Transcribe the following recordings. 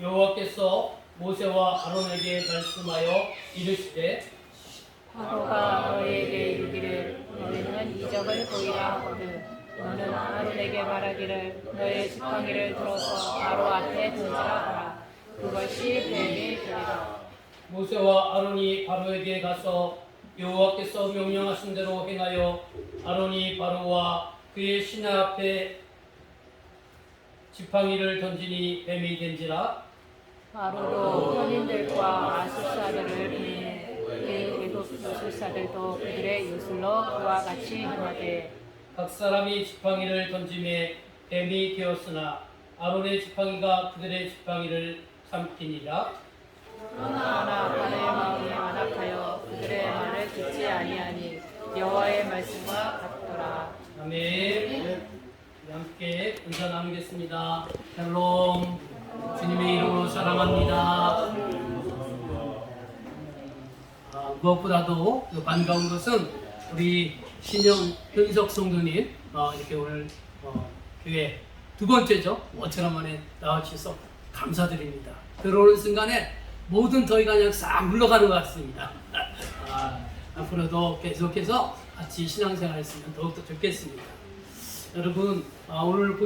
여호와께서 모세와 아론에게 말씀하여 이르시되 바로가 너희에게 이르기를 너희는 이적을 보이라 하거든 너는 아론에게 말하기를 너의 지팡이를 들어서 바로 앞에 던지라 하라. 그것이 뱀이 되리라. 모세와 아론이 바로에게 가서 여호와께서 명령하신 대로 행하여 아론이 바로와 그의 신하 앞에 지팡이를 던지니 뱀이 된지라. 바로도 현인들과 아술사들을 보내 그 애굽 요술사들도 그들의 요술로 그와 같이 행하되 각 사람이 지팡이를 던짐에 뱀이 되었으나 아론의 지팡이가 그들의 지팡이를 삼키니라. 그러나 바로의 마음이 완악하여 그들의 말을 듣지 아니하니 여호와의 말씀과 같더라. 아멘. 우리 함께 인사 나누겠습니다. 샬롬. 주님의 이름으로 사랑합니다. 무엇보다도 반가운 것은 우리 신영 현석 성도님 이렇게 오늘 교회 두 번째죠. 오천만에 나와주셔서 감사드립니다. 들어오는 순간에 모든 저희가 그냥 싹 물러가는 것 같습니다. 앞으로도 계속해서 같이 신앙생활 했으면 더욱더 좋겠습니다. 여러분 오늘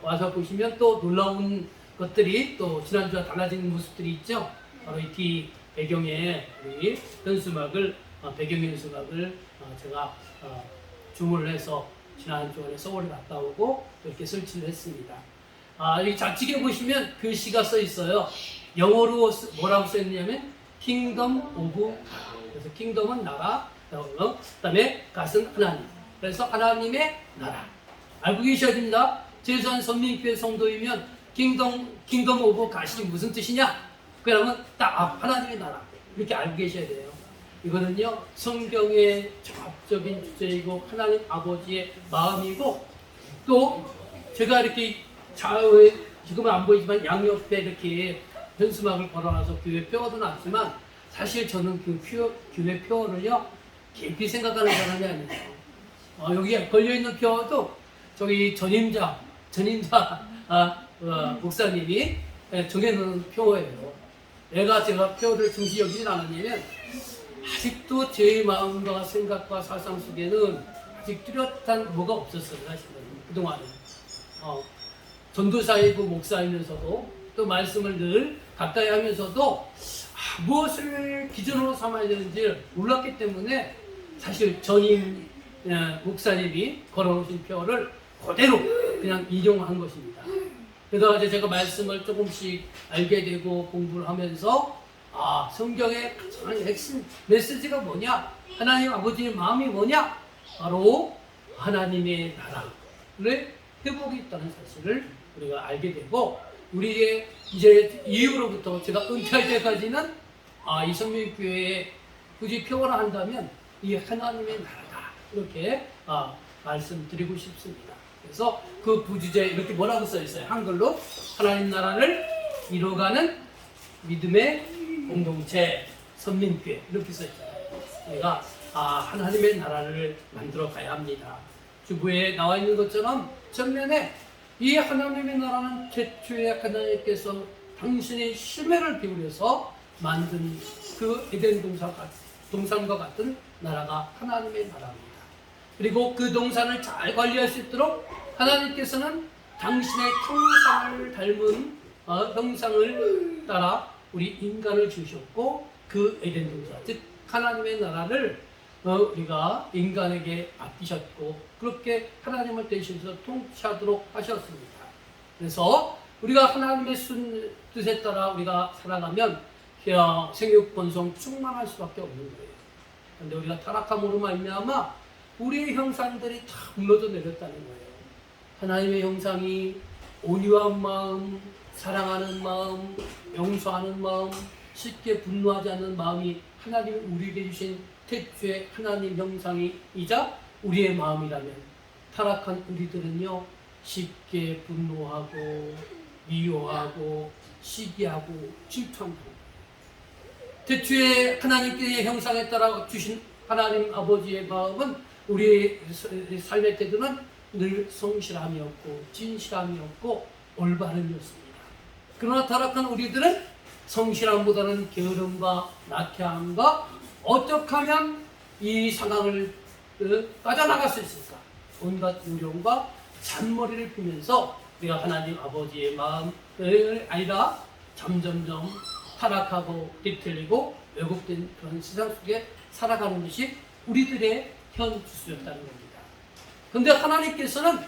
와서 보시면 또 놀라운 것들이 또 지난주와 달라진 모습들이 있죠. 바로 이 뒤 배경에 우리 현수막을 배경 현수막을 제가 주문을 해서 지난주에 서울에 갔다 오고 이렇게 설치를 했습니다. 여기 좌측에 보시면 글씨가 써 있어요. 영어로 뭐라고 써 있냐면 Kingdom of God. 그래서 킹덤은 나라, 그다음에 갓은 하나님. 그래서 하나님의 나라. 알고 계셔야 됩니다. 제주한 선민교회 성도이면 킹덤 오브 갓이 무슨 뜻이냐? 그러면 딱 하나님의 나라 이렇게 알고 계셔야 돼요. 이거는요 성경의 종합적인 주제이고 하나님 아버지의 마음이고 또 제가 이렇게 좌우에 지금은 안 보이지만 양옆에 이렇게 현수막을 걸어놔서 교회 표어도 놨지만 사실 저는 그 교회 표어를요 깊이 생각하는 사람이 아니에요. 여기에 걸려있는 표어도 저기 전임자 목사님이 정해놓은 표어예요. 제가 표어를 중시 여기진 않았냐면 아직도 제 마음과 생각과 사상 속에는 아직 뚜렷한 뭐가 없었어요. 사실은 그동안은 전도사이고 목사이면서도 또 말씀을 늘 가까이 하면서도 무엇을 기준으로 삼아야 되는지 몰랐기 때문에 사실 전임 목사님이 걸어놓으신 표어를 그대로 그냥 인용한 것입니다. 그러다가 이제 제가 말씀을 조금씩 알게 되고 공부를 하면서 성경의 가장 핵심 메시지가 뭐냐? 하나님 아버지의 마음이 뭐냐? 바로 하나님의 나라를 회복했다는 사실을 우리가 알게 되고 우리의 이제 이후로부터 제가 은퇴할 때까지는 이 성민교회에 굳이 표현을 한다면 이 하나님의 나라다 이렇게 말씀드리고 싶습니다. 그래서 그 부주제 이렇게 뭐라고 써 있어요? 한글로 하나님 나라를 이뤄가는 믿음의 공동체 선민교회 이렇게 써 있잖아요. 우리가 하나님의 나라를 만들어 가야 합니다. 주부에 나와 있는 것처럼 전면에 이 하나님의 나라는 최초에 하나님께서 당신의 심혈을 기울여서 만든 그 에덴 동산과 같은 나라가 하나님의 나라입니다. 그리고 그 동산을 잘 관리할 수 있도록 하나님께서는 당신의 형상을 닮은 형상을 따라 우리 인간을 주셨고 그 에덴 동산 즉 하나님의 나라를 우리가 인간에게 맡기셨고 그렇게 하나님을 대신해서 통치하도록 하셨습니다. 그래서 우리가 하나님의 뜻에 따라 우리가 살아가면 생육 번성 충만할 수밖에 없는 거예요. 그런데 우리가 타락함으로 말미암아 우리의 형상들이 다 무너져 내렸다는 거예요. 하나님의 형상이 온유한 마음, 사랑하는 마음, 용서하는 마음, 쉽게 분노하지 않는 마음이 하나님이 우리에게 주신 태초의 하나님 형상이자 우리의 마음이라면 타락한 우리들은요 쉽게 분노하고 미워하고 시기하고 질투한다. 태초의 하나님께의 형상에 따라 주신 하나님 아버지의 마음은 우리의 삶의 태도는 늘 성실함이었고 진실함이었고 올바름이었습니다. 그러나 타락한 우리들은 성실함보다는 게으름과 나태함과 어떻게 하면 이 상황을 빠져나갈 수 있을까? 온갖 요령과 잔머리를 피면서 우리가 하나님 아버지의 마음을 아니라 점점점 타락하고 뒤틀리고 왜곡된 그런 세상 속에 살아가는 것이 우리들의 현 주소였다는 겁니다. 그런데 하나님께서는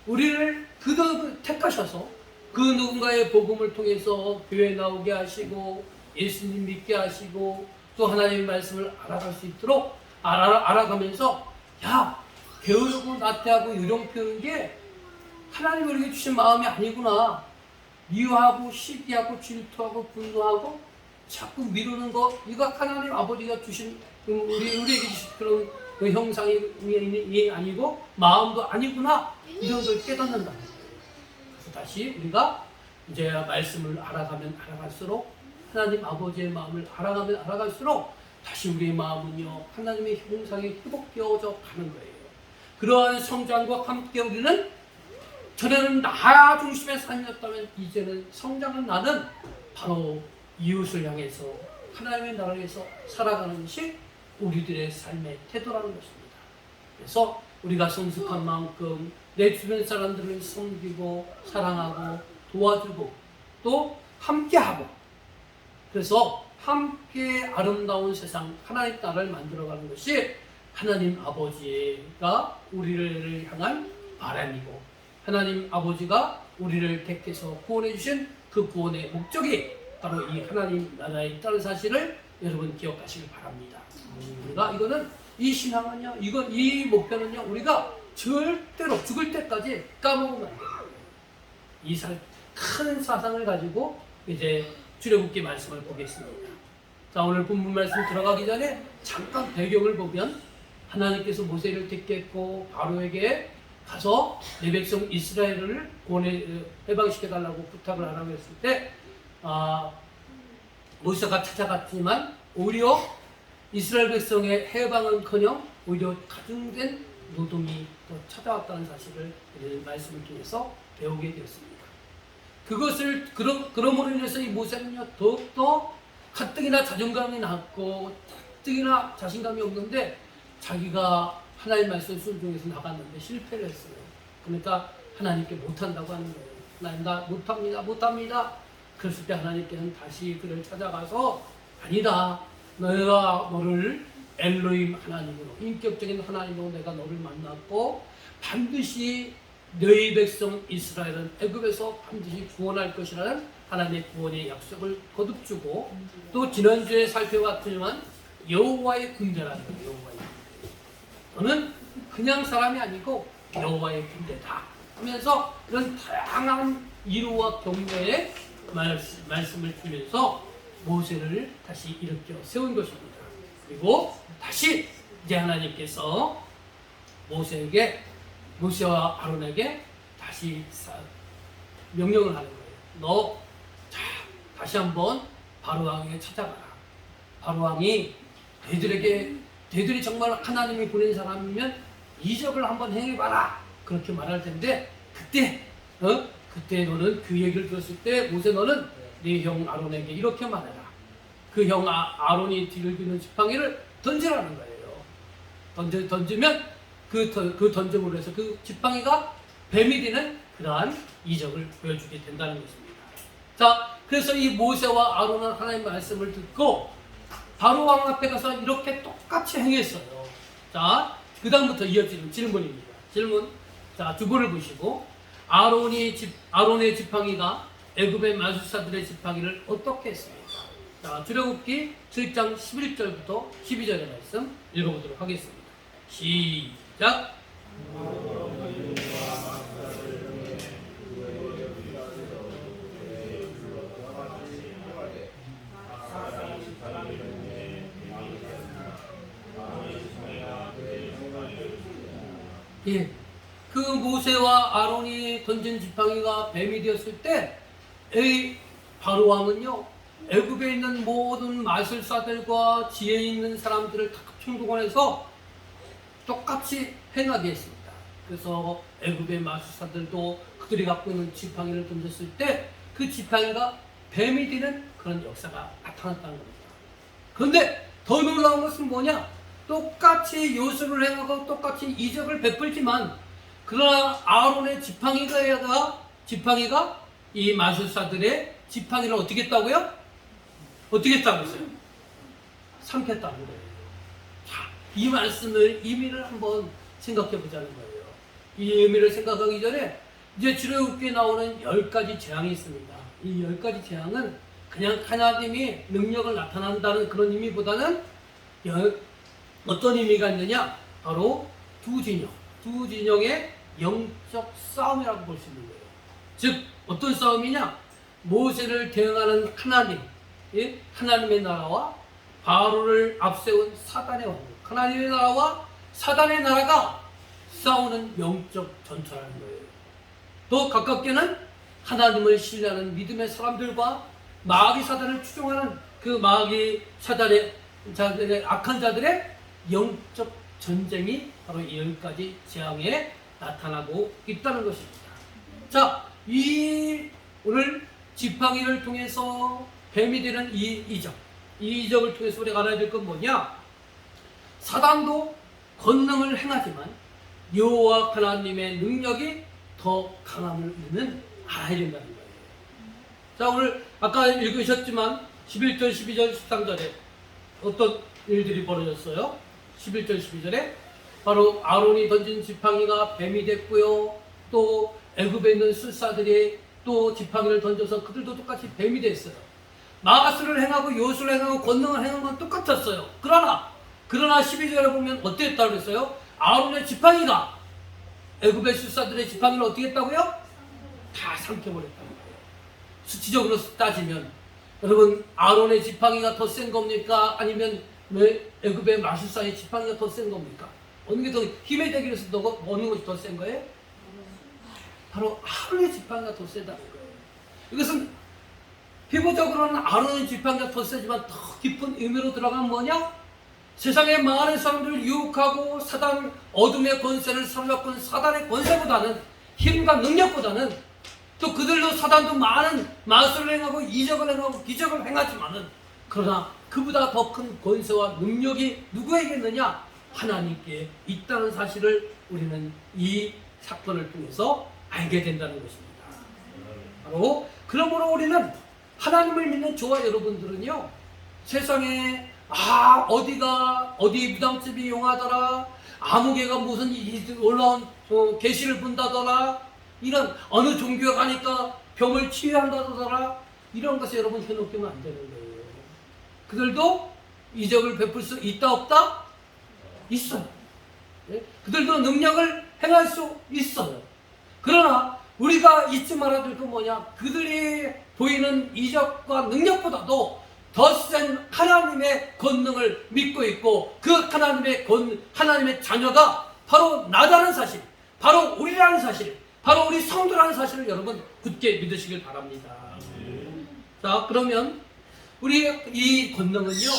우리를 그도 택하셔서 그 누군가의 복음을 통해서 교회 나오게 하시고 예수님 믿게 하시고 또 하나님의 말씀을 알아갈 수 있도록 알아가면서 야, 게으르고 나태하고 요령 피우는 게 하나님이 우리에게 주신 마음이 아니구나. 미워하고 시기하고 질투하고 분노하고 자꾸 미루는 거, 이거 하나님 아버지가 주신 우리에게 주신 그런 그 형상이 아니고 마음도 아니구나, 이런 걸 깨닫는다. 그래서 다시 우리가 이제 말씀을 알아가면 알아갈수록 하나님 아버지의 마음을 알아가면 알아갈수록 다시 우리의 마음은요 하나님의 형상에 회복되어져 가는 거예요. 그러한 성장과 함께 우리는, 전에는 나 중심의 삶이었다면 이제는 성장한 나는 바로 이웃을 향해서 하나님의 나라를 위해서 살아가는 것이 우리들의 삶의 태도라는 것입니다. 그래서 우리가 성숙한 만큼 내 주변 사람들을 섬기고 사랑하고 도와주고 또 함께하고, 그래서 함께 아름다운 세상 하나님 나라를 만들어가는 것이 하나님 아버지가 우리를 향한 바람이고 하나님 아버지가 우리를 택해서 구원해 주신 그 구원의 목적이 바로 이 하나님 나라에 있다는 사실을 여러분 기억하시길 바랍니다. 우리가 이거는 이 신앙은요, 이 목표는요, 우리가 절대로 죽을 때까지 까먹으면 안 돼요. 이 큰 사상을 가지고 이제 출애굽기 말씀을 보겠습니다. 자, 오늘 본문 말씀 들어가기 전에 잠깐 배경을 보면, 하나님께서 모세를 택했고 바로에게 가서 내 백성 이스라엘을 해방시켜 달라고 부탁을 하라고 했을 때 모세가 찾아갔지만 오히려 이스라엘 백성의 해방은커녕 오히려 가중된 노동이 더 찾아왔다는 사실을 말씀을 통해서 배우게 되었습니다. 그러므로 인해서 이 모세는요 더욱더 가뜩이나 자존감이 낮고 가뜩이나 자신감이 없는데 자기가 하나님 말씀 순종해서 나갔는데 실패를 했어요. 그러니까 하나님께 못한다고 하는 거예요. 하나님 나 못합니다. 그랬을 때 하나님께서는 다시 그를 찾아가서 아니다. 내가 너를 엘로힘 하나님으로, 인격적인 하나님으로 내가 너를 만났고 반드시 너희 백성 이스라엘은 애굽에서 반드시 구원할 것이라는 하나님의 구원의 약속을 거듭주고, 또 지난주에 살펴봤지만 여호와의 군대라는 거예요. 여호와의 군대. 너는 그냥 사람이 아니고 여호와의 군대다 하면서 그런 다양한 이루와 격려의 말씀을 주면서 모세를 다시 일으켜 세운 것입니다. 그리고 다시 이제 하나님께서 모세와 아론에게 다시 명령을 하는 거예요. 다시 한번 바로 왕에게 찾아가라. 바로 왕이 너희들이 정말 하나님이 보낸 사람이면 이적을 한번 행해봐라. 그렇게 말할 텐데, 그때 너는 그 얘기를 들었을 때 모세, 너는 네 형 아론에게 이렇게 말해라. 그 형 아론이 들고 있는 지팡이를 던지라는 거예요. 던지면 그 던짐으로 해서 그 지팡이가 뱀이 되는 그러한 이적을 보여주게 된다는 것입니다. 자, 그래서 이 모세와 아론은 하나님의 말씀을 듣고 바로 왕 앞에 가서 이렇게 똑같이 행했어요. 자, 그 다음부터 이어지는 질문입니다. 질문. 자, 주보를 보시고, 아론의 지팡이가 애굽의 마술사들의 지팡이를 어떻게 했습니까? 자, 출애굽기 7장 11절부터 12절의 말씀 읽어보도록 하겠습니다. 시작. 예, 그 모세와 아론이 던진 지팡이가 뱀이 되었을 때 바로 왕은요 애굽에 있는 모든 마술사들과 지혜 있는 사람들을 다 총동원해서 똑같이 행하게 했습니다. 그래서 애굽의 마술사들도 그들이 갖고 있는 지팡이를 던졌을 때 그 지팡이가 뱀이 되는 그런 역사가 나타났다는 겁니다. 그런데 더 놀라운 것은 뭐냐? 똑같이 요술을 행하고 똑같이 이적을 베풀지만 그러나 아론의 지팡이가 이 마술사들의 지팡이를 어떻게 했다고요? 어떻게 했다고 했어요? 삼켰다는 거예요. 자, 이 말씀을 의미를 한번 생각해 보자는 거예요. 이 의미를 생각하기 전에 이제 출애굽기에 나오는 10가지 재앙이 있습니다. 이 10가지 재앙은 그냥 하나님이 능력을 나타난다는 그런 의미보다는 어떤 의미가 있느냐? 바로 두 진영의 영적 싸움이라고 볼 수 있는 거예요. 즉 어떤 싸움이냐? 모세를 대응하는 하나님, 하나님의 나라와 바로를 앞세운 사단의 왕국, 하나님의 나라와 사단의 나라가 싸우는 영적 전투라는 거예요. 또 가깝게는 하나님을 신뢰하는 믿음의 사람들과 마귀 사단을 추종하는 그 마귀 사단의 악한 자들의 영적 전쟁이 바로 이 10가지 재앙에 나타나고 있다는 것입니다. 자, 오늘 지팡이를 통해서 뱀이 되는 이 이적을 통해서 우리가 알아야 될 건 뭐냐? 사단도 권능을 행하지만 여호와 하나님의 능력이 더 강함을 우리는 알아야 된다는 거예요. 자, 오늘 아까 읽으셨지만 11절, 12절, 13절에 어떤 일들이 벌어졌어요? 11절, 12절에 바로 아론이 던진 지팡이가 뱀이 됐고요. 또 애굽에 있는 술사들이 또 지팡이를 던져서 그들도 똑같이 뱀이 됐어요. 마술을 행하고 요술을 행하고 권능을 행한 건 똑같았어요. 그러나 12절에 보면 어땠다고 그랬어요? 아론의 지팡이가 애굽의 술사들의 지팡이를 어떻게 했다고요? 다 삼켜버렸다는 거예요. 수치적으로 따지면 여러분, 아론의 지팡이가 더 센 겁니까? 아니면 애굽의 마술사의 지팡이가 더 센 겁니까? 어느 게 더 힘의 대결에서 어느 것이 더 센 거예요? 바로 아론의 지팡이가 더 세다는 거예요. 이것은 피부적으로는 아론의 지팡이가 더 세지만 더 깊은 의미로 들어가면 뭐냐? 세상의 많은 사람들을 유혹하고 사단, 어둠의 권세를 사로잡고 사단의 권세보다는, 힘과 능력보다는, 또 그들도 사단도 많은 마술을 행하고 이적을 행하고 기적을 행하지만은, 그러나 그보다 더 큰 권세와 능력이 누구에게 있느냐? 하나님께 있다는 사실을 우리는 이 사건을 통해서 알게 된다는 것입니다. 바로 그러므로 우리는 하나님을 믿는 저와 여러분들은요, 세상에 어디 무당집이 용하더라, 아무개가 무슨 올라온 계시를 본다더라, 이런 어느 종교에 가니까 병을 치유한다더라, 이런 것에 여러분 현혹되면 안 되는 거예요. 그들도 이적을 베풀 수 있다 없다? 있어요. 그들도 능력을 행할 수 있어요. 그러나 우리가 잊지 말아야 될 건 뭐냐? 그들이 보이는 이적과 능력보다도 더 센 하나님의 권능을 믿고 있고, 그 하나님의 자녀가 바로 나다는 사실, 바로 우리라는 사실, 바로 우리 성도라는 사실을 여러분 굳게 믿으시길 바랍니다. 자, 그러면 우리 이 권능은요,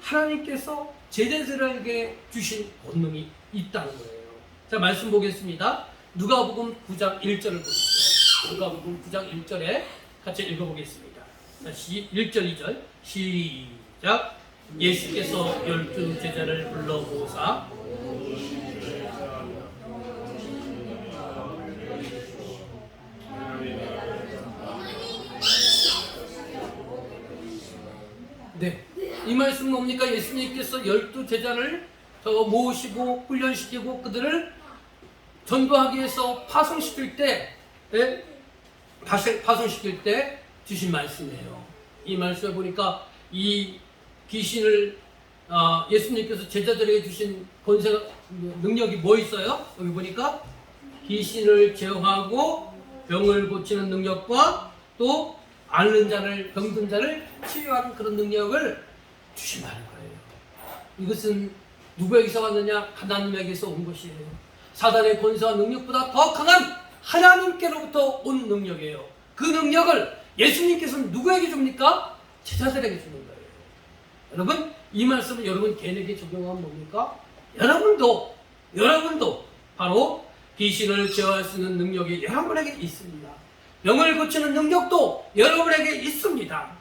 하나님께서 제자들에게 주신 권능이 있다는 거예요. 자, 말씀 보겠습니다. 누가복음 9장 1절을 보십시오. 누가복음 9장 1절에 같이 읽어보겠습니다. 자, 1절 2절 시작. 예수께서 12 제자를 불러 모으사 네, 이 말씀은 뭡니까? 예수님께서 12 제자를 모으시고 훈련시키고 그들을 전도하기 위해서 파송시킬 때 주신 말씀이에요. 이 말씀을 보니까 이 귀신을 예수님께서 제자들에게 주신 권세가 능력이 뭐 있어요? 여기 보니까 귀신을 제어하고 병을 고치는 능력과 또 앓는 자를, 병든 자를 치유하는 그런 능력을 주신다는 거예요. 이것은 누구에게서 왔느냐? 하나님에게서 온 것이에요. 사단의 권세와 능력보다 더 강한 하나님께로부터 온 능력이에요. 그 능력을 예수님께서는 누구에게 줍니까? 제자들에게 주는 거예요. 여러분, 이 말씀을 여러분 개인에게 적용하면 뭡니까? 여러분도 바로 귀신을 제어할 수 있는 능력이 여러분에게 있습니다. 병을 고치는 능력도 여러분에게 있습니다.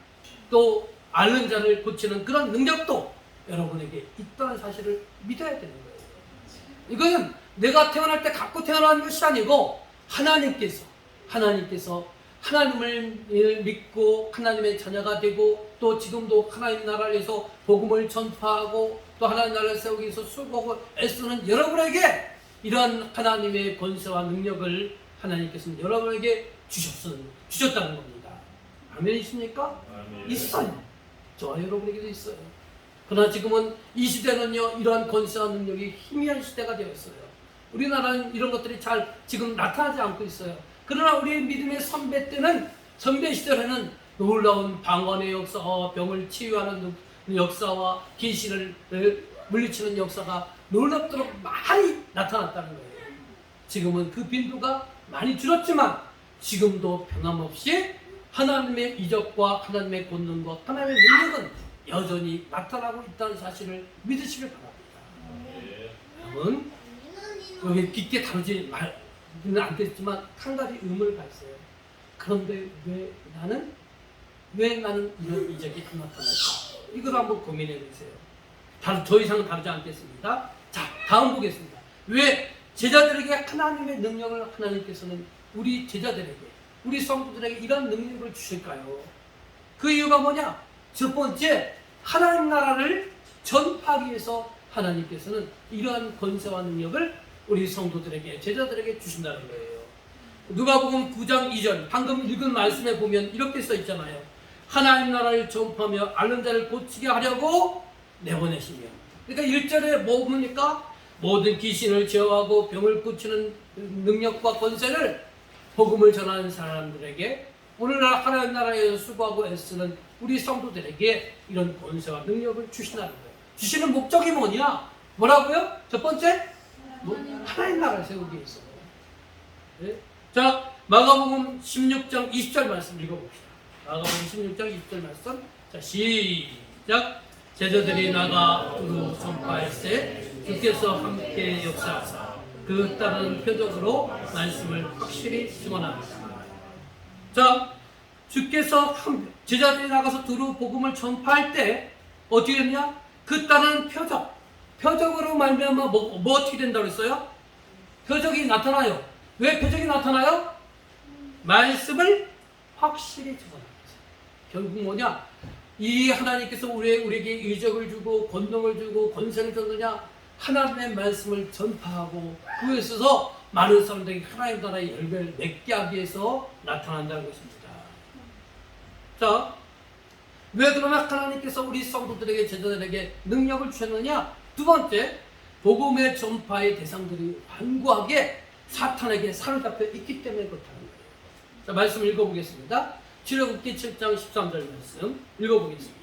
또 앓는 자를 고치는 그런 능력도 여러분에게 있다는 사실을 믿어야 되는 거예요. 이거는 내가 태어날 때 갖고 태어난 것이 아니고 하나님께서 하나님을 믿고 하나님의 자녀가 되고 또 지금도 하나님 나라를 위해서 복음을 전파하고 또 하나님 나라를 세우기 위해서 수고하고 애쓰는 여러분에게 이런 하나님의 권세와 능력을 하나님께서는 여러분에게 주셨다는 겁니다. 아멘이십니까? 아멘. 있어요. 저와 여러분에게도 있어요. 그러나 지금은 이 시대는요, 이러한 권세와 능력이 희미한 시대가 되었어요. 우리나라는 이런 것들이 잘 지금 나타나지 않고 있어요. 그러나 우리의 믿음의 선배 시절에는 놀라운 방언의 역사와 병을 치유하는 역사와 귀신을 물리치는 역사가 놀랍도록 많이 나타났다는 거예요. 지금은 그 빈도가 많이 줄었지만 지금도 변함없이 하나님의 이적과 하나님의 권능과 하나님의 능력은 여전히 나타나고 있다는 사실을 믿으시길 바랍니다. 여러분, 여기 깊게 다루지 말지는 않겠지만 한 가지 의문을 가졌어요. 그런데 왜 나는 이런 이적이 안 나타날까? 이걸 한번 고민해 보세요. 더 이상은 다루지 않겠습니다. 자, 다음 보겠습니다. 왜 제자들에게 하나님의 능력을 하나님께서는 우리 제자들에게, 우리 성도들에게 이런 능력을 주실까요? 그 이유가 뭐냐? 첫 번째, 하나님 나라를 전파하기 위해서 하나님께서는 이러한 권세와 능력을 우리 성도들에게, 제자들에게 주신다는 거예요. 누가복음 9장 2절 방금 읽은 말씀에 보면 이렇게 써 있잖아요. 하나님 나라를 전파하며 앓는 자를 고치게 하려고 내보내시며. 그러니까 1절에 뭡니까? 모든 귀신을 제어하고 병을 고치는 능력과 권세를 복음을 전하는 사람들에게, 오늘날 하나님 나라에서 수고하고 애쓰는 우리 성도들에게 이런 권세와 능력을 주신다는 거예요. 주시는 목적이 뭐냐? 뭐라고요? 첫 번째, 하나님 나라를 세우기 위해서. 네? 자, 마가복음 16장 20절 말씀 읽어봅시다. 마가복음 16장 20절 말씀. 자, 시작. 제자들이 나가 두루 전파할세 주께서 함께 역사하사 그 따른 표적으로 말씀을 확실히 증언합니다. 자, 주께서 제자들이 나가서 두루 복음을 전파할 때 어떻게 됐냐? 그 따른 표적으로 말미암아 뭐 어떻게 된다고 했어요? 표적이 나타나요. 왜 표적이 나타나요? 말씀을 확실히 증언합니다. 결국 뭐냐? 이 하나님께서 우리에게 이적을 주고 권능을 주고 권세를 줬느냐? 하나님의 말씀을 전파하고 그에 있어서 많은 사람들이 하나님 나라의 열매를 맺게 하기 위해서 나타난다는 것입니다. 자, 왜 그러면 하나님께서 우리 성도들에게, 제자들에게 능력을 주셨느냐? 두 번째, 복음의 전파의 대상들이 완고하게 사탄에게 사로잡혀 있기 때문에 그렇다는 거예요. 자, 말씀 읽어보겠습니다. 출애굽기 7장 13절 말씀 읽어보겠습니다.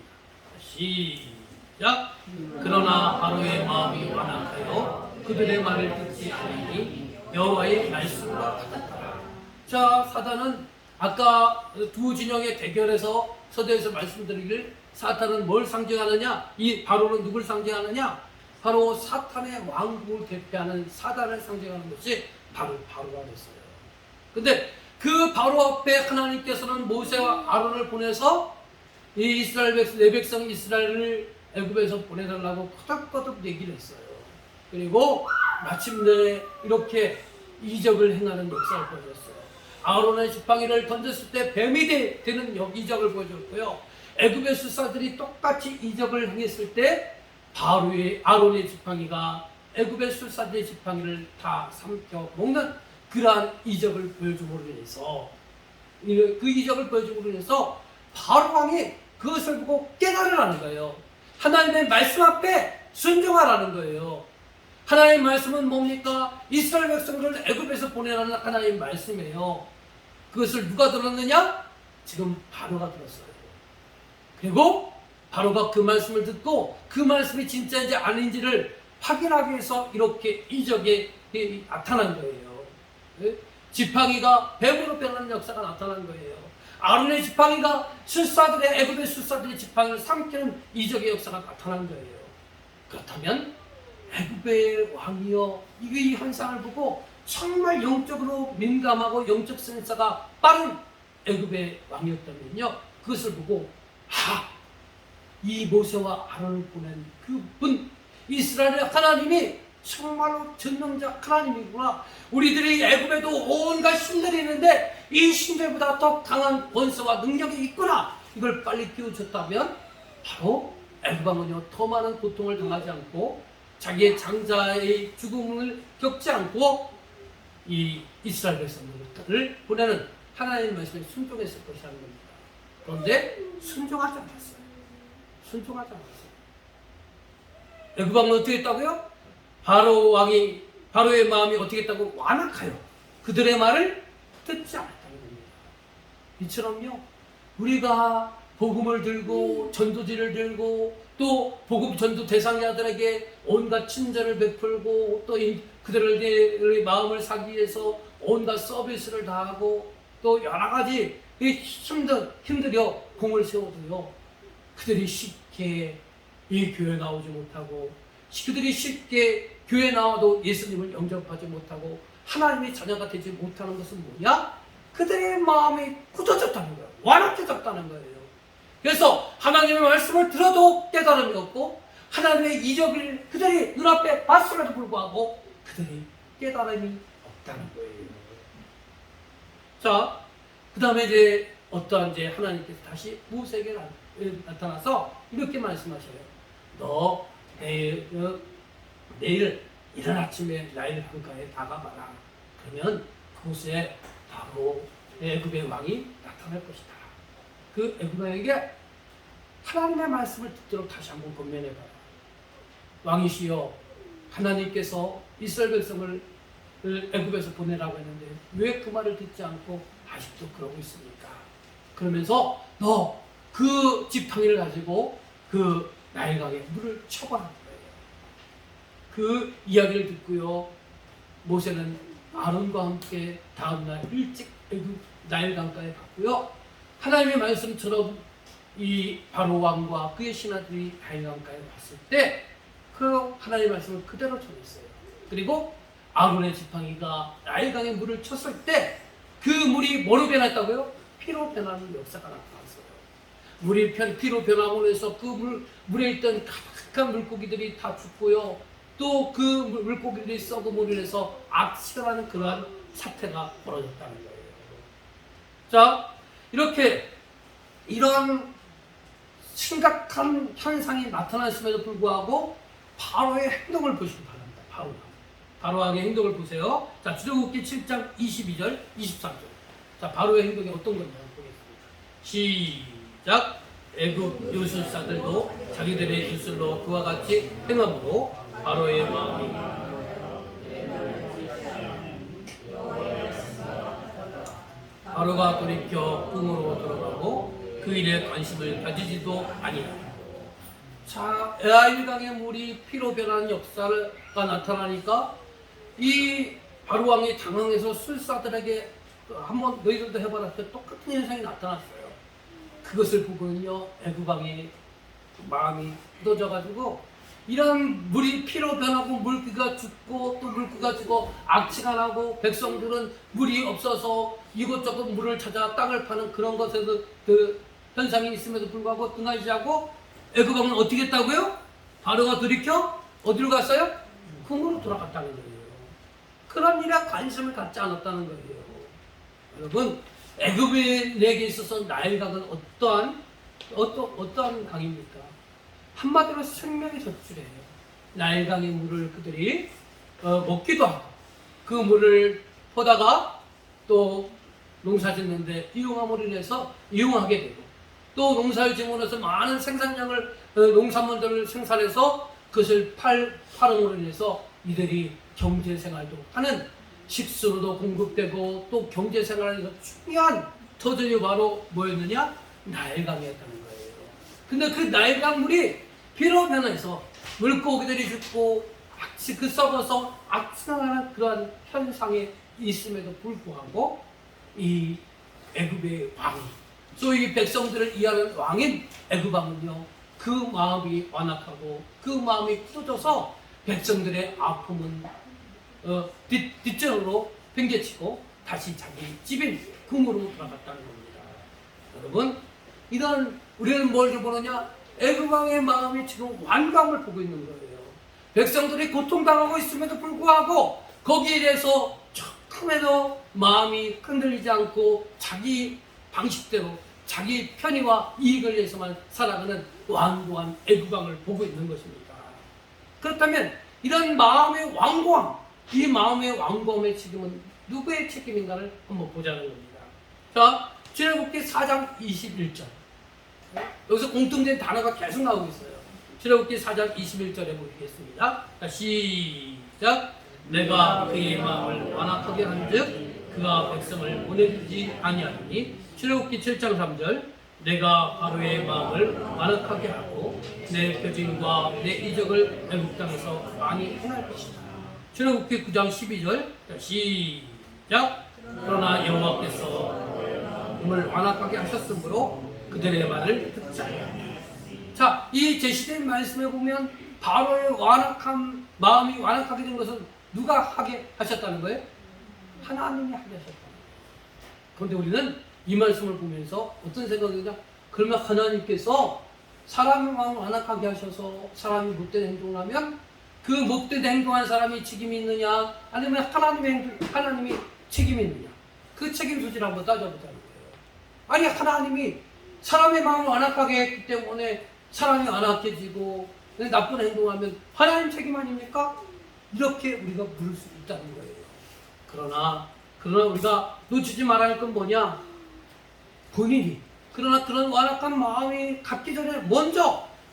시작. 그러나 바로의 마음이 완악하여 그들의 말을 듣지 않으니 여호와의 말씀과 같았다. 자, 사단은 아까 두 진영의 대결에서 서두에서 말씀드리길, 사탄은 뭘 상징하느냐? 이 바로는 누굴 상징하느냐? 바로 사탄의 왕국을 대표하는 사단을 상징하는 것이 바로 바로가 됐어요. 근데 그 바로 앞에 하나님께서는 모세와 아론을 보내서 이 이스라엘 내 백성 이스라엘을 애굽에서 보내달라고 거듭거듭 얘기를 했어요. 그리고 마침내 이렇게 이적을 행하는 역사를 보여줬어요. 아론의 지팡이를 던졌을 때 뱀이 되는 이적을 보여줬고요. 애굽의 술사들이 똑같이 이적을 행했을 때 아론의 지팡이가 애굽의 술사들의 지팡이를 다 삼켜 먹는 그러한 이적을 보여줌으로 인해서, 그 이적을 보여줌으로 인해서 바로 왕이 그것을 보고 깨달으라는 거예요. 하나님의 말씀 앞에 순종하라는 거예요. 하나님의 말씀은 뭡니까? 이스라엘 백성들을 애굽에서 보내라는 하나님의 말씀이에요. 그것을 누가 들었느냐? 지금 바로가 들었어요. 그리고 바로가 그 말씀을 듣고 그 말씀이 진짜인지 아닌지를 확인하기 위해서 이렇게 이적이 나타난 거예요. 지팡이가 뱀으로 변하는 역사가 나타난 거예요. 아론의 지팡이가 애굽의 술사들의 지팡이를 삼키는 이적의 역사가 나타난 거예요. 그렇다면 애굽의 왕이여, 이 현상을 보고 정말 영적으로 민감하고 영적 센서가 빠른 애굽의 왕이었다면요, 그것을 보고 이 모세와 아론을 보낸 그분 이스라엘의 하나님이 정말로 전능자 하나님이구나. 우리들이 애굽에도 온갖 신들이 있는데 이 신들보다 더 강한 권세와 능력이 있구나. 이걸 빨리 띄워줬다면 바로 애굽 왕은요 더 많은 고통을 당하지 않고 자기의 장자의 죽음을 겪지 않고 이 이스라엘 백성들을 보내는 하나님의 말씀에 순종했을 것이라는 겁니다. 그런데 순종하지 않았어요. 순종하지 않았어요. 애굽 왕은 어떻게 했다고요? 바로의 마음이 어떻게 했다고? 완악하여 그들의 말을 듣지 않았다는 겁니다. 이처럼요 우리가 복음을 들고 전도지를 들고 또 복음 전도 대상자들에게 온갖 친절을 베풀고 또 그들의 마음을 사기 위해서 온갖 서비스를 다하고 또 여러 가지 힘들여 공을 세워도요 그들이 쉽게 이 교회 나오지 못하고 그들이 쉽게 교회 나와도 예수님을 영접하지 못하고 하나님의 자녀가 되지 못하는 것은 뭐냐? 그들의 마음이 굳어졌다는 거예요. 완악해졌다는 거예요. 그래서 하나님의 말씀을 들어도 깨달음이 없고 하나님의 이적을 그들이 눈앞에 봤음에도 불구하고 그들이 깨달음이 없다는 거예요. 자, 그 다음에 이제 하나님께서 다시 모세에게 나타나서 이렇게 말씀하셔요. 너 내일 이른 아침에 나일 강가에 다가가라. 그러면 그곳에 바로 애굽의 왕이 나타날 것이다. 그 애굽 왕에게 하나님의 말씀을 듣도록 다시 한번 권면해봐라. 왕이시여, 하나님께서 이스라엘 백성을 애굽에서 보내라고 했는데 왜 그 말을 듣지 않고 아직도 그러고 있습니까? 그러면서 너 그 지팡이를 가지고 그 나일강에 물을 쳐버린 거예요. 그 이야기를 듣고요 모세는 아론과 함께 다음날 일찍 애굽 나일강가에 갔고요 하나님의 말씀처럼 이 바로 왕과 그의 신하들이 나일강가에 왔을 때 그 하나님의 말씀을 그대로 전했어요. 그리고 아론의 지팡이가 나일강에 물을 쳤을 때 그 물이 뭐로 변했다고요? 피로 변하는 역사가 나타났어요. 물이 피로 변함으로 해서 그 물에 있던 가득한 물고기들이 다 죽고요. 또 그 물고기들이 썩음으로 인해서 악취가 나는 그러한 사태가 벌어졌다는 거예요. 자, 이러한 심각한 현상이 나타났음에도 불구하고 바로의 행동을 보시기 바랍니다. 바로왕의 행동을 보세요. 자, 출애굽기 7장 22절, 23절. 자, 바로의 행동이 어떤 건지 한번 보겠습니다. 시작. 애굽 요술사들도 자기들의 기술로 그와 같이 행함으로 바로의 마음이 바로가 돌이켜 궁으로 들어가고 그 일에 관심을 가지지도 아니하고. 자, 나일강의 물이 피로 변하는 역사가 나타나니까 이 바로 왕이 당황해서 술사들에게 한번 너희들도 해봐라 때 똑같은 현상이 나타났어요. 그것을 보고는요 애굽 왕의 마음이 굳어져가지고 이런 물이 피로 변하고 물기가 죽고 또 물기가 죽고 악취가 나고 백성들은 물이 없어서 이곳저곳 물을 찾아 땅을 파는 그런 것에서 그 현상이 있음에도 불구하고 등하시하고 애굽 왕은 어떻게 했다고요? 바로가 돌이켜 어디로 갔어요? 궁으로 돌아갔다는 거예요. 그런 일에 관심을 갖지 않았다는 거예요. 여러분, 애굽인에게 있어서 나일강은 어떠한 강입니까? 한마디로 생명의 젖줄이에요. 나일강의 물을 그들이 먹기도 하고 그 물을 퍼다가 또 농사 짓는데 이용함으로 인해서 이용하게 되고 또 농사를 짓으면서 많은 생산량을 농산물들을 생산해서 그것을 팔음으로 인해서 이들이 경제생활도 하는 식수로도 공급되고 또 경제생활에서 중요한 터전이 바로 뭐였느냐? 나일강이었다는 거예요. 근데 그 나일강 물이 피로 변해서 물고기들이 죽고 그 썩어서 악취가 나는 그러한 현상이 있음에도 불구하고 이 애굽의 왕, 소위 백성들을 이해하는 왕인 애굽 왕은요 그 마음이 완악하고 그 마음이 굳어져서 백성들의 아픔은 뒷전으로 팽개치고 다시 자기 집인 궁으로 돌아갔다는 겁니다. 여러분, 이런 우리는 뭘 보느냐? 애굽 왕의 마음이 지금 완강을 보고 있는 거예요. 백성들이 고통당하고 있음에도 불구하고 거기에 대해서 조금에도 마음이 흔들리지 않고 자기 방식대로 자기 편의와 이익을 위해서만 살아가는 완고한 애굽 왕을 보고 있는 것입니다. 그렇다면 이런 마음의 완고함, 이 마음의 완고함의 책임은 누구의 책임인가를 한번 보자는 겁니다. 자, 출애굽기 4장 21절. 여기서 공통된 단어가 계속 나오고 있어요. 출애굽기 4장 21절에 보겠습니다. 자, 시작. 내가 그의 마음을 완악하게 한즉 그가 백성을 보내주지 아니하니. 출애굽기 7장 3절. 내가 바로의 마음을 완악하게 하고 내 표징과 내 이적을 애굽 땅에서 많이 행할 것이다. 출애굽기 9장 12절. 자, 시작. 그러나 여호와께서 마음을 완악하게 하셨으므로 그들의 말을 듣지 아니하니. 자, 이 제시된 말씀에 보면 바로의 완악한 마음이 완악하게 된 것은 누가 하게 하셨다는 거예요? 하나님이 하게 하셨다는 거예요. 그런데 우리는 이 말씀을 보면서 어떤 생각이 드냐? 그러면 하나님께서 사람의 마음을 완악하게 하셔서 사람이 못된 행동을 하면 그 못된 행동한 사람이 책임이 있느냐? 아니면 하나님이 책임이 있느냐? 그 책임 소지를 한번 따져보자는 거예요. 아니, 하나님이 사람의 마음을 완악하게 했기 때문에 사람이 완악해지고 나쁜 행동하면 하나님 책임 아닙니까? 이렇게 우리가 물을 수 있다는 거예요. 그러나 우리가 놓치지 말아야 할 건 뭐냐? 본인이, 그러나 그런 완악한 마음이 갖기 전에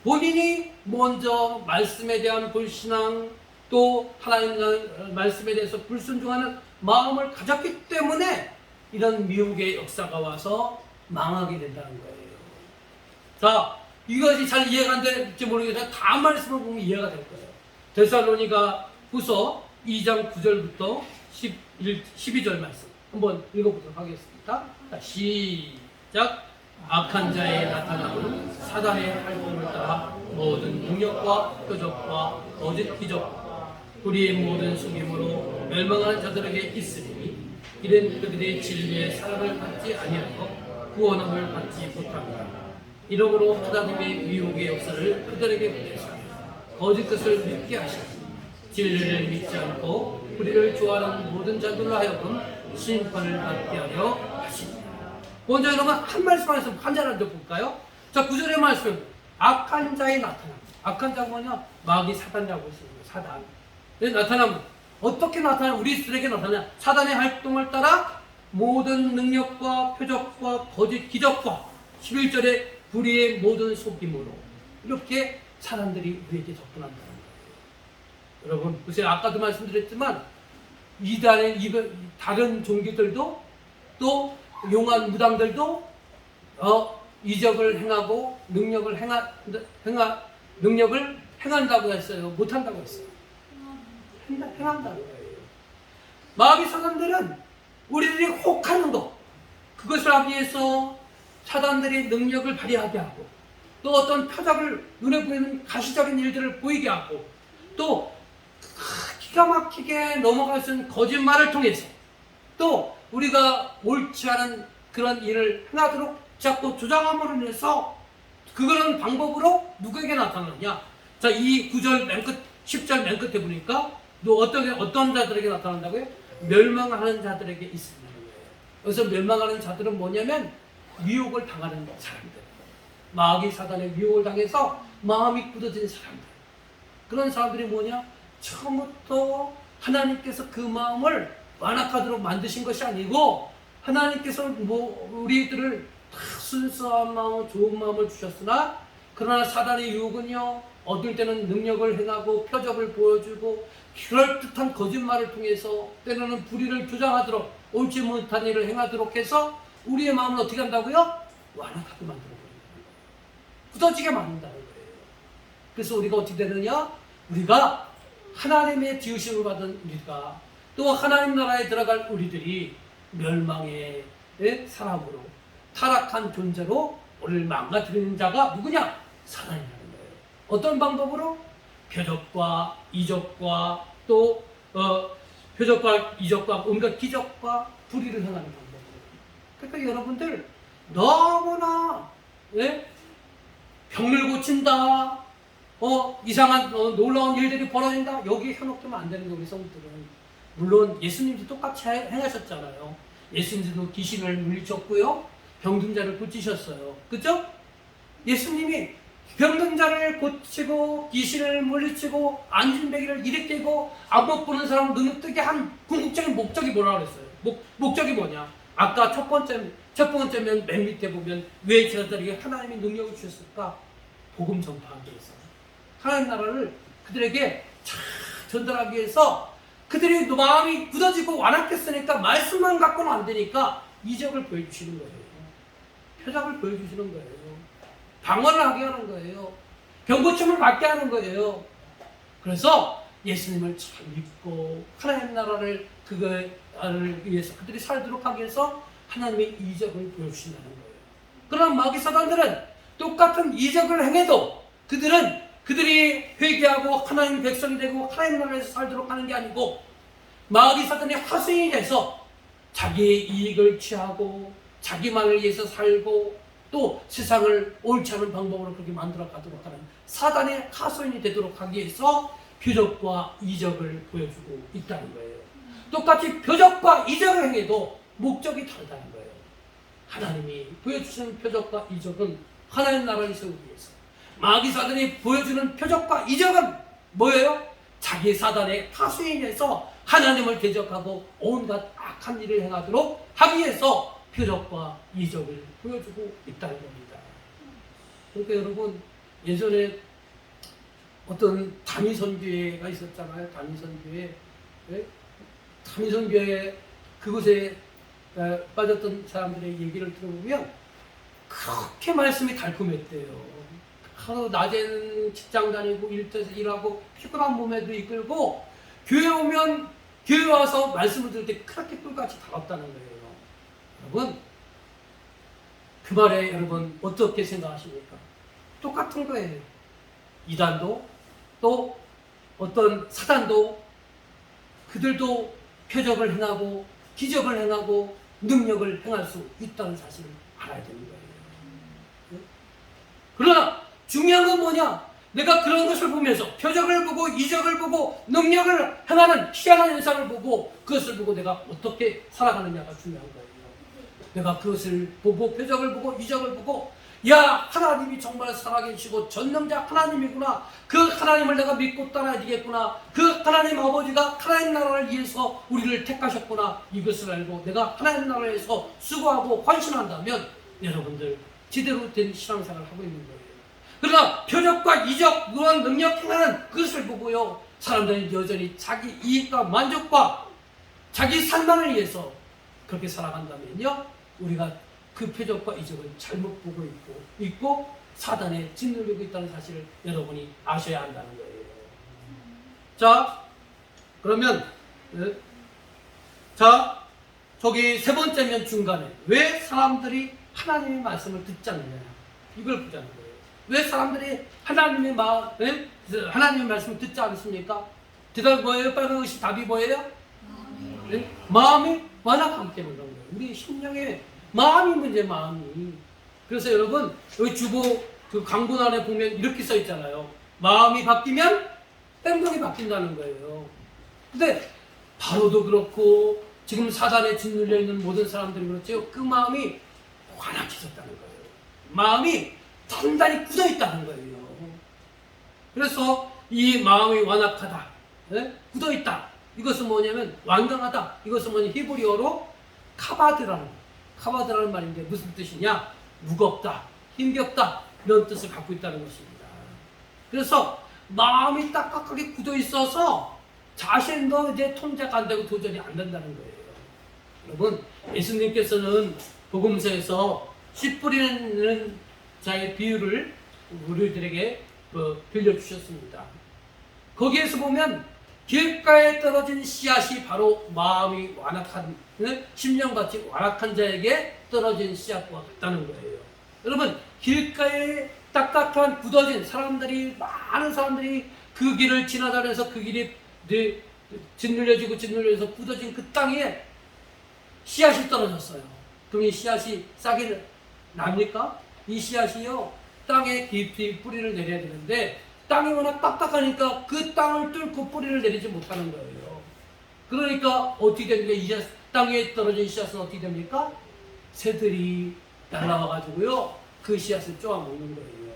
본인이 먼저 말씀에 대한 불신앙, 또 하나님 말씀에 대해서 불순종하는 마음을 가졌기 때문에 이런 미혹의 역사가 와서 망하게 된다는 거예요. 자, 이것이 잘 이해가 안 될지 모르겠지만 다 말씀을 보면 이해가 될 거예요. 데살로니가 후서 2장 9절부터 12절 말씀 한번 읽어보도록 하겠습니다. 자, 시작. 악한 자의 나타남은 사단의 활동을 따라 모든 능력과 표적과 거짓 기적과 우리의 모든 속임으로 멸망하는 자들에게 있으니 이는 그들의 진리의 사랑을 받지 아니하고 구원함을 받지 못합니다. 이러므로 하나님의 미혹의 역사를 그들에게 보내사 거짓 것을 믿게 하시니 진리를 믿지 않고 우리를 좋아하는 모든 자들로 하여금 심판을 받게 하려 하십니다. 먼저 여러분 한 말씀 안에서 한자를 볼까요? 자, 9절의 말씀. 악한 자의 나타남. 악한 자가 뭐냐? 마귀 사단이라고 했습니다. 사단. 나타나면 어떻게 나타나? 우리들에게 나타나? 사단의 활동을 따라 모든 능력과 표적과 거짓 기적과 11절에 불의의 모든 속임으로 이렇게 사람들이 우리에게 접근한다는 거예요. 여러분, 글쎄 아까도 말씀드렸지만 이단의 다른 종교들도 또 용한 무당들도 이적을 행하고 능력을 행한다고 했어요. 못한다고 했어요. 행한다는 거예요. 마귀 사단들은 우리들이 혹하는 것, 그것을 하기 위해서 사단들이 능력을 발휘하게 하고 또 어떤 표적을 눈에 보이는 가시적인 일들을 보이게 하고 또 기가 막히게 넘어갈 수 있는 거짓말을 통해서 또 우리가 옳지 않은 그런 일을 행하도록 자꾸 조장함으로 인해서 그런 방법으로 누구에게 나타나느냐? 자, 이 9절 맨 끝, 10절 맨 끝에 보니까 또 어떤 자들에게 나타난다고요? 멸망하는 자들에게 있습니다. 여기서 멸망하는 자들은 뭐냐면 미혹을 당하는 사람들, 마귀 사단의 미혹을 당해서 마음이 굳어진 사람들. 그런 사람들이 뭐냐? 처음부터 하나님께서 그 마음을 완악하도록 만드신 것이 아니고 하나님께서 우리들을 다 순수한 마음, 좋은 마음을 주셨으나 그러나 사단의 유혹은요, 어떨 때는 능력을 행하고 표적을 보여주고 그럴듯한 거짓말을 통해서 때로는 불의를 주장하도록 옳지 못한 일을 행하도록 해서 우리의 마음을 어떻게 한다고요? 완악하게 만들어버린다는 거예요. 굳어지게 만든다는 거예요. 그래서 우리가 어떻게 되느냐? 우리가 하나님의 지으심을 받은 우리가 또 하나님 나라에 들어갈 우리들이 멸망의 사람으로 타락한 존재로 우리를 망가뜨리는 자가 누구냐? 사단이라는 거예요. 어떤 방법으로? 표적과 이적과 또 표적과 이적과 온갖 기적과 불의를 행하는 방법으로. 그러니까 여러분들 너무나 예? 병을 고친다, 이상한 놀라운 일들이 벌어진다, 여기에 현혹되면 안 되는 거예요. 우리 성도들은. 물론 예수님도 똑같이 행하셨잖아요. 예수님도 귀신을 물리쳤고요, 병든 자를 고치셨어요. 그죠? 예수님이 병든 자를 고치고 귀신을 물리치고 앉은 베개를 일으키고 안 못 보는 사람 눈을 뜨게 한 궁극적인 목적이 뭐라 그랬어요? 목적이 뭐냐? 아까 첫 번째면 맨 밑에 보면 왜 저들에게 하나님의 능력을 주셨을까? 복음 전파하기 위해서. 하나님 나라를 그들에게 잘 전달하기 위해서 그들이 마음이 굳어지고 완악했으니까 말씀만 갖고는 안 되니까 이적을 보여주시는 거예요. 표적을 보여주시는 거예요. 방언을 하게 하는 거예요. 병고침을 받게 하는 거예요. 그래서 예수님을 잘 믿고 하나님 나라를 그거를 위해서 그들이 살도록 하기 위해서 하나님의 이적을 보여주신다는 거예요. 그러나 마귀 사단들은 똑같은 이적을 행해도 그들이 회개하고 하나님 백성이 되고 하나님 나라에서 살도록 하는 게 아니고 마귀 사단의 하수인이 돼서 자기의 이익을 취하고 자기만을 위해서 살고 또 세상을 옳지 않은 방법으로 그렇게 만들어 가도록 하는 사단의 하수인이 되도록 하기 위해서 표적과 이적을 보여주고 있다는 거예요. 똑같이 표적과 이적을 행해도 목적이 다르다는 거예요. 하나님이 보여주시는 표적과 이적은 하나님 나라를 세우기 위해서, 마귀 사단이 보여주는 표적과 이적은 뭐예요? 자기 사단의 하수인에서 하나님을 대적하고 온갖 악한 일을 행하도록 하기 위해서 표적과 이적을 보여주고 있다는 겁니다. 그러니까 여러분, 예전에 어떤 다미선교회가 있었잖아요. 다미선교회. 네? 다미선교회 그곳에 빠졌던 사람들의 얘기를 들어보면 그렇게 말씀이 달콤했대요. 하루 낮에는 직장 다니고 일하고 피곤한 몸에도 이끌고 교회 와서 말씀을 들을 때 그렇게 꿀같이 다뤘다는 거예요. 여러분, 그 말에 여러분 어떻게 생각하십니까? 똑같은 거예요. 이단도 또 어떤 사단도 그들도 표적을 행하고 기적을 행하고 능력을 행할 수 있다는 사실을 알아야 되는 거예요. 그러나 중요한 건 뭐냐? 내가 그런 것을 보면서 표적을 보고 이적을 보고 능력을 행하는 희한한 현상을 보고 그것을 보고 내가 어떻게 살아가느냐가 중요한 거예요. 내가 그것을 보고 표적을 보고 이적을 보고 야, 하나님이 정말 살아계시고 전능자 하나님이구나. 그 하나님을 내가 믿고 따라야 되겠구나. 그 하나님 아버지가 하나님 나라를 위해서 우리를 택하셨구나. 이것을 알고 내가 하나님 나라에서 수고하고 헌신한다면 여러분들 제대로 된 신앙생활을 하고 있는 거예요. 그러나 표적과 이적, 그런 능력 행하는 그것을 보고요, 사람들은 여전히 자기 이익과 만족과 자기 삶만을 위해서 그렇게 살아간다면요, 우리가 그 표적과 이적을 잘못 보고 있고 사단에 짓눌리고 있다는 사실을 여러분이 아셔야 한다는 거예요. 자, 그러면 저기 세 번째면 중간에 왜 사람들이 하나님의 말씀을 듣지 않느냐, 이걸 보자는 거예요. 왜 사람들이 하나님의 말씀을 듣지 않습니까? 대답이 뭐예요? 빨간 것이 답이 뭐예요? 마음이 완악하기 때문에 그런 거예요. 우리 심령의 마음이 문제, 마음이. 그래서 여러분, 여기 주보 그 광고란에 보면 이렇게 써 있잖아요. 마음이 바뀌면 행동이 바뀐다는 거예요. 근데 바로도 그렇고 지금 사단에 짓눌려 있는 모든 사람들이 그렇죠. 그 마음이 완악해졌다는 거예요. 마음이 단단히 굳어 있다는 거예요. 그래서 이 마음이 완악하다, 굳어 있다. 이것은 뭐냐면 완강하다. 이것은 뭐냐, 히브리어로 카바드라는 말인데 무슨 뜻이냐? 무겁다, 힘겹다, 이런 뜻을 갖고 있다는 것입니다. 그래서 마음이 딱딱하게 굳어 있어서 자신도 이제 통제가 안 되고 도전이 안 된다는 거예요. 여러분, 예수님께서는 복음서에서 씨 뿌리는 자의 비유를 우리들에게 들려주셨습니다. 거기에서 보면 길가에 떨어진 씨앗이 바로 마음이 완악한, 심령같이 완악한 자에게 떨어진 씨앗과 같다는 거예요. 여러분, 길가에 딱딱한 굳어진 많은 사람들이 그 길을 지나다녀서 그 길이 짓눌려서 굳어진 그 땅에 씨앗이 떨어졌어요. 그럼 이 씨앗이 싹이 납니까? 이 씨앗이요 땅에 깊이 뿌리를 내려야 되는데 땅이 워낙 딱딱하니까 그 땅을 뚫고 뿌리를 내리지 못하는 거예요. 그러니까 어떻게 됩니까? 이 씨앗, 땅에 떨어진 씨앗은 어떻게 됩니까? 새들이 날라와가지고요 그 씨앗을 쪼아먹는 거예요.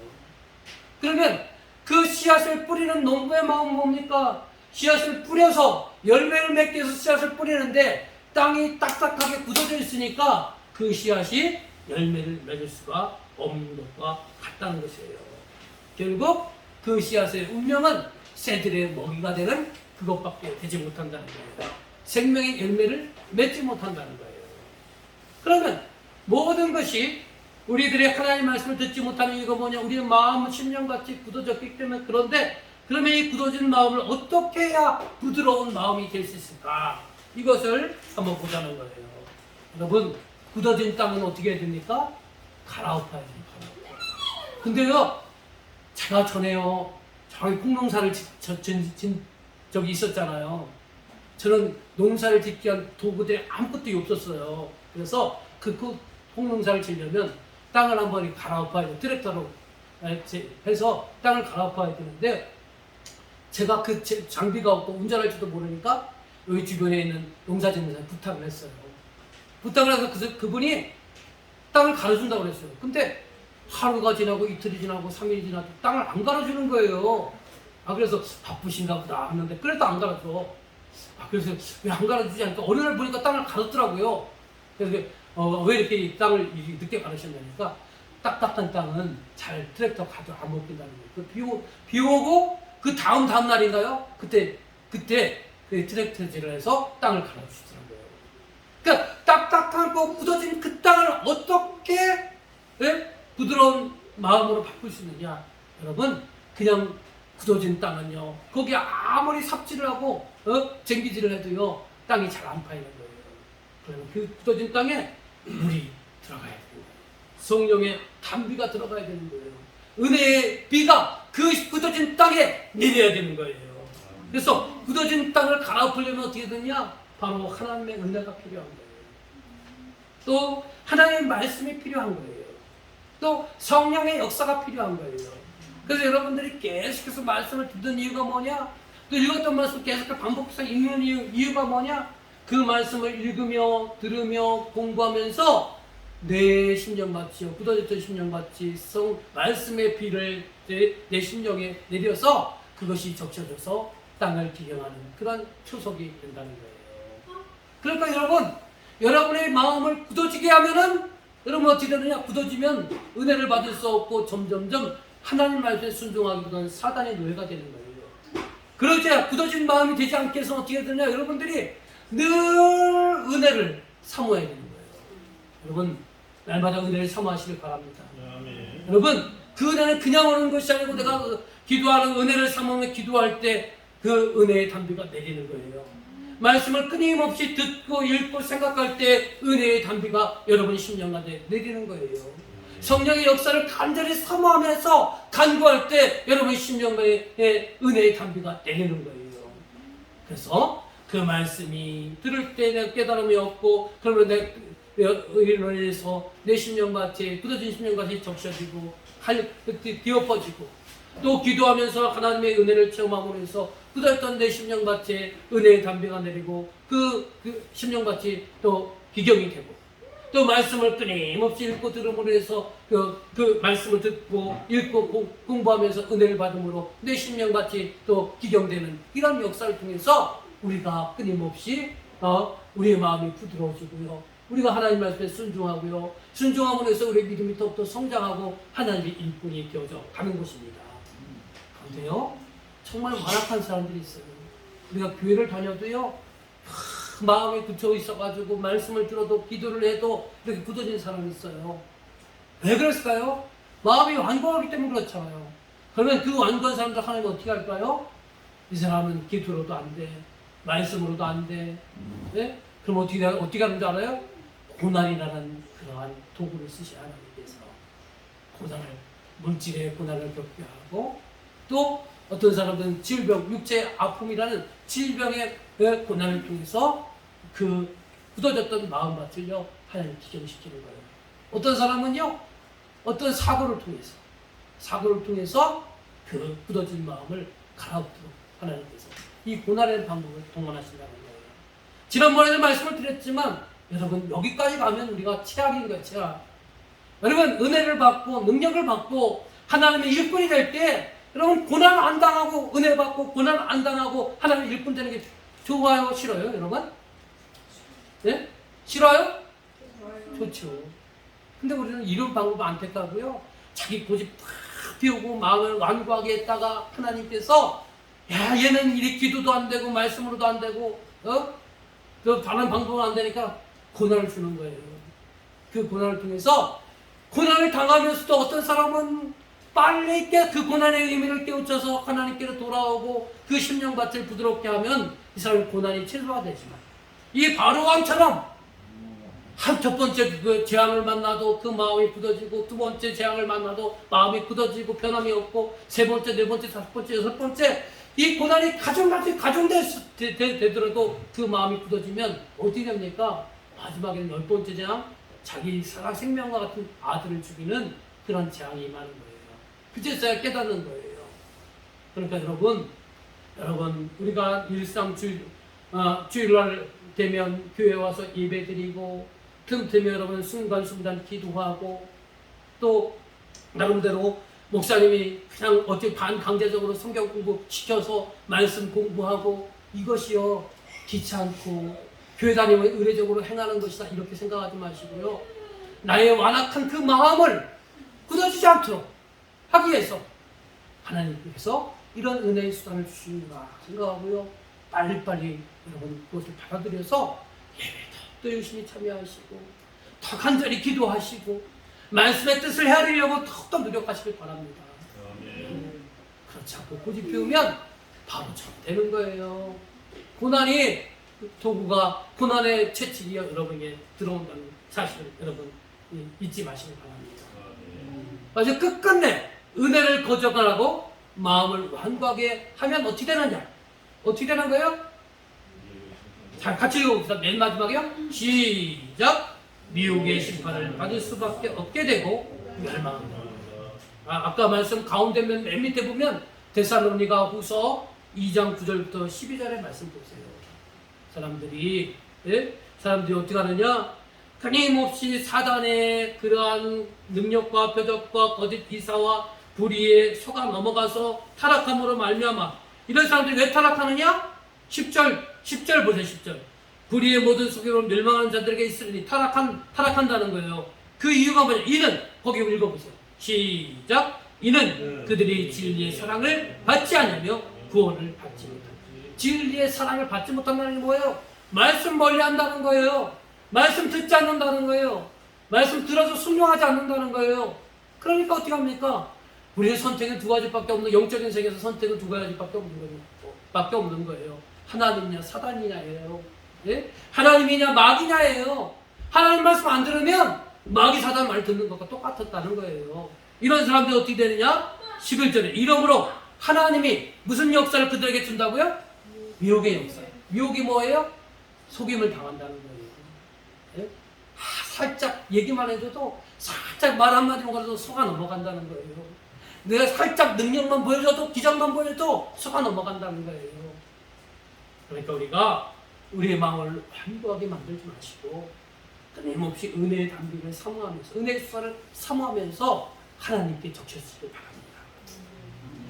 그러면 그 씨앗을 뿌리는 농부의 마음은 뭡니까? 씨앗을 뿌려서 열매를 맺기 위해서 씨앗을 뿌리는데 땅이 딱딱하게 굳어져 있으니까 그 씨앗이 열매를 맺을 수가 없는 것과 같다는 것이에요. 결국 그 씨앗의 운명은 새들의 먹이가 되는 그것밖에 되지 못한다는 거예요. 생명의 열매를 맺지 못한다는 거예요. 그러면 모든 것이 우리들의 하나님의 말씀을 듣지 못하는 이유가 뭐냐? 우리의 마음은 심령같이 굳어졌기 때문에. 그런데 그러면 이 굳어진 마음을 어떻게 해야 부드러운 마음이 될 수 있을까? 이것을 한번 보자는 거예요. 여러분, 굳어진 땅은 어떻게 해야 됩니까? 갈아엎어야 됩니다. 근데요, 제가 전에요, 저희 콩농사를 저기 있었잖아요. 저는 농사를 짓기 위한 도구들이 아무것도 없었어요. 그래서 그 콩농사를 지려면 땅을 한번 갈아엎어야 돼요. 트랙터로 해서 땅을 갈아엎어야 되는데 제가 그 장비가 없고 운전할 줄도 모르니까 여기 주변에 있는 농사짓는 사람에 부탁을 했어요. 부탁을 해서 그분이 땅을 갈아준다고 그랬어요. 근데 하루가 지나고 이틀이 지나고 3일이 지나도 땅을 안 갈아주는 거예요. 그래서 바쁘신가 보다 하는데 그래도 안 갈아줘. 그래서 왜 안 갈아주지 않을까? 어느 날 보니까 땅을 갈았더라고요. 그래서 왜 이렇게 땅을 늦게 갈으셨냐니까 딱딱한 땅은 잘 트랙터 가도 안 먹힌다는 거예요. 비 오고 그 다음 날인가요? 그때 그 트랙터질을 해서 땅을 갈아주시더라고요. 그러니까 딱딱하고 굳어진 그 땅을 어떻게 부드러운 마음으로 바꿀 수 있느냐? 여러분, 그냥 굳어진 땅은요, 거기에 아무리 삽질을 하고 쟁기질을 해도요 땅이 잘 안 파이는 거예요. 그러면 그 굳어진 땅에 물이 들어가야 되는 거예요. 성령의 단비가 들어가야 되는 거예요. 은혜의 비가 그 굳어진 땅에 내려야 되는 거예요. 그래서 굳어진 땅을 갈아엎으려면 어떻게 되냐? 바로 하나님의 은혜가 필요한 거예요. 또 하나님의 말씀이 필요한 거예요. 또 성령의 역사가 필요한 거예요. 그래서 여러분들이 계속해서 말씀을 듣는 이유가 뭐냐? 또 읽었던 말씀 계속 반복해서 읽는 이유가 뭐냐? 그 말씀을 읽으며 들으며 공부하면서 내 심령같이요, 굳어졌던 심령같이 말씀의 비를 내 심령에 내려서 그것이 적셔져서 땅을 기경하는 그런 초석이 된다는 거예요. 그러니까 여러분, 여러분의 마음을 굳어지게 하면은 여러분 어떻게 되느냐? 굳어지면 은혜를 받을 수 없고 점점점 하나님 말씀에 순종하기보다는 사단의 노예가 되는 거예요. 그러지 굳어진 마음이 되지 않게 해서 어떻게 되느냐? 여러분들이 늘 은혜를 사모해야 되는 거예요. 여러분, 날마다 은혜를 사모하시길 바랍니다. 아멘. 여러분, 그 은혜는 그냥 오는 것이 아니고 내가 기도하는 은혜를 사모하며 기도할 때 그 은혜의 단비가 내리는 거예요. 말씀을 끊임없이 듣고 읽고 생각할 때 은혜의 단비가 여러분 심령 가운데 내리는 거예요. 성령의 역사를 간절히 사모하면서 간구할 때 여러분 심령의 은혜의 단비가 내리는 거예요. 그래서 그 말씀이 들을 때 내가 깨달음이 없고 그러면 의로 인해서 내 심령같이 굳어진 심령같이 적셔지고 뒤엎어지고 또 기도하면서 하나님의 은혜를 체험함으로 해서 굳어있던 내 심령같이 은혜의 단비가 내리고 그 심령같이 또 기경이 되고 또 말씀을 끊임없이 읽고 들음으로 해서 그 말씀을 듣고 읽고 공부하면서 은혜를 받음으로 내 심령같이 또 기경되는 이런 역사를 통해서 우리가 끊임없이 우리의 마음이 부드러워지고요. 우리가 하나님 말씀에 순종하고요. 순종함으로 해서 우리의 믿음이 더욱더 성장하고 하나님의 일꾼이 되어져 가는 것입니다. 그런데요, 정말 완악한 사람들이 있어요. 우리가 교회를 다녀도요, 마음에 굳혀 있어가지고 말씀을 들어도 기도를 해도 이렇게 굳어진 사람이 있어요. 왜 그랬을까요? 마음이 완고하기 때문에 그렇잖아요. 그러면 그 완고한 사람들 하나님 어떻게 할까요? 이 사람은 기도로도 안 돼, 말씀으로도 안 돼. 네? 그럼 어떻게 하는 줄 알아요? 고난이라는 그러한 도구를 쓰시 하나님께서 고난을, 물질의 고난을 겪게 하고 또 어떤 사람들은 질병, 육체 아픔이라는 질병의 고난을 통해서 그 굳어졌던 마음밭을요 하나님 기경시키는 거예요. 어떤 사람은요 어떤 사고를 통해서 그 굳어진 마음을 갈아엎도록 하나님께서 이 고난의 방법을 동원하신다는 거예요. 지난번에도 말씀을 드렸지만 여러분 여기까지 가면 우리가 최악인 거예요. 최악. 여러분 은혜를 받고 능력을 받고 하나님의 일꾼이 될 때 여러분 고난 안 당하고 은혜 받고 고난 안 당하고 하나님의 일꾼 되는 게 좋아요? 싫어요? 여러분? 네? 싫어요? 좋죠. 근데 우리는 이런 방법 안 택하고요. 자기 고집 팍 피우고 마음을 완고하게 했다가 하나님께서 야 얘는 이렇게 기도도 안 되고 말씀으로도 안 되고 그 다른 방법은 안 되니까 고난을 주는 거예요. 그 고난을 통해서 고난을 당하면서도 어떤 사람은 빨리 있게 그 고난의 의미를 깨우쳐서 하나님께로 돌아오고 그 심령밭을 부드럽게 하면 이 사람의 고난이 최소화 되지만 이 바로왕처럼 첫 번째 그 재앙을 만나도 그 마음이 굳어지고 두 번째 재앙을 만나도 마음이 굳어지고 변함이 없고 세 번째, 네 번째, 다섯 번째, 여섯 번째 이 고난이 가중되더라도 그 마음이 굳어지면 어떻게 됩니까? 마지막에는 열 번째 재앙 자기 살아 생명과 같은 아들을 죽이는 그런 재앙이 임하는 거예요. 그제서야 깨닫는 거예요. 그러니까 여러분 우리가 일상 주일날 되면 교회 와서 예배드리고 틈틈이 여러분 순간순간 기도하고 또 나름대로 목사님이 그냥 어떻게 반강제적으로 성경 공부 시켜서 말씀 공부하고 이것이요 귀찮고 교회 다니면 의례적으로 행하는 것이다 이렇게 생각하지 마시고요. 나의 완악한 그 마음을 굳어지지 않도록 하기 위해서 하나님께서 이런 은혜의 수단을 주시는가 생각하고요. 빨리빨리 여러분 그것을 받아들여서 예배도 또 열심히 참여하시고 더 간절히 기도하시고 말씀의 뜻을 헤아리려고 더욱더 노력하시길 바랍니다. 그렇지 않고 고집 피우면 바보처럼 되는 거예요. 고난이 도구가 고난의 채찍이 여러분에게 들어온다는 사실을 여러분 잊지 마시길 바랍니다. 그래서 끝끝내 은혜를 거절하고 마음을 완고하게 하면 어떻게 되느냐? 어떻게 되는 거예요? 자, 같이 읽어봅시다. 맨 마지막이요. 시작. 미혹의 심판을 받을 수밖에 없게 되고 멸망한다. 아까 말씀 가운데 맨 밑에 보면 데살로니가 후서 2장 9절부터 12절의 말씀 보세요. 사람들이 어떻게 하느냐? 끊임없이 사단의 그러한 능력과 표적과 거짓 기사와 불의에 속아 넘어가서 타락함으로 말미암아 이런 사람들이 왜 타락하느냐? 10절 보세요. 10절. 불의의 모든 속이로 멸망하는 자들에게 있으니 타락한다는 거예요. 그 이유가 뭐냐? 이는 거기 읽어보세요. 시작. 이는 그들이 진리의 사랑을 받지 않으며 구원을 받지 못한다. 진리의 사랑을 받지 못한다는 게 뭐예요? 말씀 멀리한다는 거예요. 말씀 듣지 않는다는 거예요. 말씀 들어서 순종하지 않는다는 거예요. 그러니까 어떻게 합니까? 우리의 선택은 두 가지밖에 없는 영적인 세계에서 선택은 두 가지밖에 없는 거예요. 하나님이냐 사단이냐예요. 예? 하나님이냐 마귀냐예요. 하나님 말씀 안 들으면 마귀 사단 말 듣는 것과 똑같았다는 거예요. 이런 사람들이 어떻게 되느냐? 11절에 이러므로 하나님이 무슨 역사를 그들에게 준다고요? 미혹의 역사. 미혹이 뭐예요? 속임을 당한다는 거예요. 예? 살짝 얘기만 해줘도 살짝 말 한마디만 걸어도 속아 넘어간다는 거예요. 내가 살짝 능력만 보여줘도 기적만 보여줘도 속아 넘어간다는 거예요. 그러니까 우리가 우리의 마음을 완고하게 만들지 마시고 끊임없이 은혜의 담비를 사모하면서 은혜의 수사를 사모하면서 하나님께 적셔주시길 바랍니다.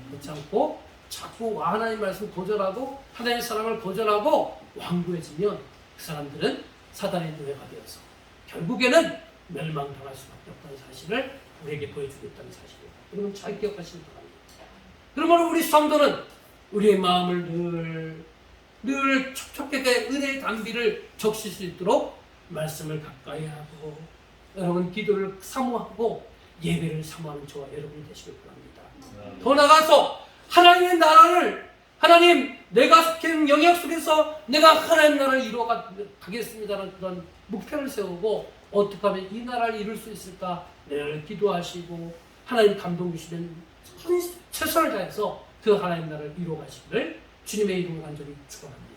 그렇지 않고 자꾸 하나님 말씀 거절하고 하나님의 사랑을 거절하고 완고해지면 그 사람들은 사단의 노예가 되어서 결국에는 멸망당할 수밖에 없다는 사실을 우리에게 보여주겠다는 사실입니다. 여러분 잘 기억하시기 바랍니다. 그러므로 우리 성도는 우리의 마음을 늘 촉촉하게 은혜의 담비를 적실 수 있도록 말씀을 가까이 하고 여러분 기도를 사모하고 예배를 사모하는 저와 여러분이 되시길 바랍니다. 더 나아가서 하나님의 나라를 내가 속한 영역 속에서 내가 하나님의 나라를 이루어가겠습니다라는 그런 목표를 세우고 어떻게 하면 이 나라를 이룰 수 있을까 늘 기도하시고 하나님 감동 주시는 최선을 다해서 그 하나님 나라를 이루어가시기를 주님의 이름으로 간절히 축원합니다.